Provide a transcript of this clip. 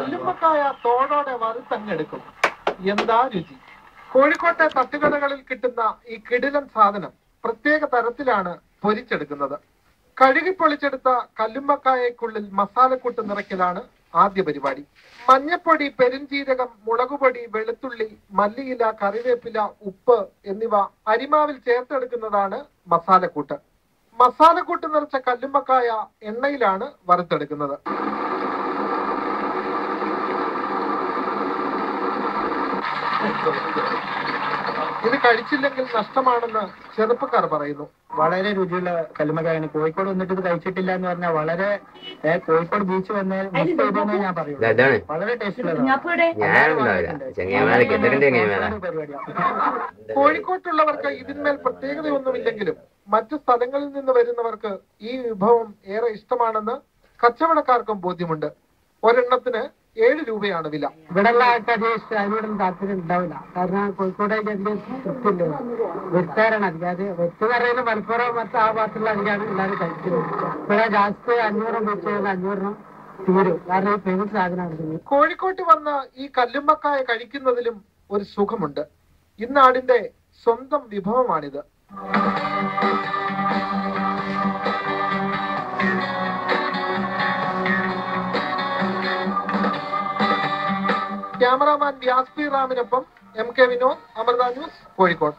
കല്ലുമ്മക്കായ തോടോടെ വറുത്തങ്ങെടുക്കും. എന്താ രുചി! കോഴിക്കോട്ടെ തട്ടുകടകളിൽ കിട്ടുന്ന ഈ കിടിലൻ സാധനം പ്രത്യേക തരത്തിലാണ് പൊരിച്ചെടുക്കുന്നത്. കഴുകി പൊളിച്ചെടുത്ത കല്ലുമ്മക്കായക്കുള്ളിൽ മസാലക്കൂട്ട് നിറയ്ക്കലാണ് ആദ്യ പരിപാടി. മഞ്ഞപ്പൊടി, പെരുംജീരകം, മുളകുപൊടി, വെളുത്തുള്ളി, മല്ലിയില, കറിവേപ്പില, ഉപ്പ് എന്നിവ അരിമാവിൽ ചേർത്തെടുക്കുന്നതാണ് മസാലക്കൂട്ട്. മസാലക്കൂട്ട് നിറച്ച കല്ലുമ്മക്കായ എണ്ണയിലാണ് വറുത്തെടുക്കുന്നത്. ഇത് കഴിച്ചില്ലെങ്കിൽ നഷ്ടമാണെന്ന് ചെറുപ്പക്കാർ പറയുന്നു. വളരെ രുചിയുള്ള കല്ലുമ്മക്കായാണ്. കോഴിക്കോട് വന്നിട്ട് ഇത് കഴിച്ചിട്ടില്ല എന്ന് പറഞ്ഞാൽ വളരെ കോഴിക്കോട് ബീച്ച് വന്നാൽ ഞാൻ പറയുള്ളൂ. വളരെ ടേസ്റ്റുള്ള. കോഴിക്കോട്ടുള്ളവർക്ക് ഇതിന്മേൽ പ്രത്യേകതയൊന്നുമില്ലെങ്കിലും മറ്റു സ്ഥലങ്ങളിൽ നിന്ന് വരുന്നവർക്ക് ഈ വിഭവം ഏറെ ഇഷ്ടമാണെന്ന് കച്ചവടക്കാർക്കും ബോധ്യമുണ്ട്. ഒരെണ്ണത്തിന് 7 രൂപയാണ് വില. ഇവിടെയുള്ള ആൾക്കാർ അതിനോടൊന്നും താല്പര്യം ഉണ്ടാവില്ല. കാരണം കോഴിക്കോടേക്ക് എന്ത് തൃപ്തിയില്ല. വെറുത്താറാണ് അധികം. വെറ്റ് പറയുന്നത് മലപ്പുറം മറ്റു ആ ഭാഗത്തുള്ള അധികമാണ് എല്ലാവരും കഴിക്കുന്നത്. ഇവിടെ ജാസ്തി 500 വെച്ച് 500 തീരും. കാരണം ഫേമസ് സാധനമാണ്. കോഴിക്കോട്ട് വന്ന് ഈ കല്ലുമ്മക്കായ കഴിക്കുന്നതിലും ഒരു സുഖമുണ്ട്. ഈ നാടിന്റെ സ്വന്തം വിഭവമാണിത്. ക്യാമറാമാൻ വ്യാസ് പി റാമിനൊപ്പം MK വിനോദ്, അമൃത ന്യൂസ്, കോഴിക്കോട്.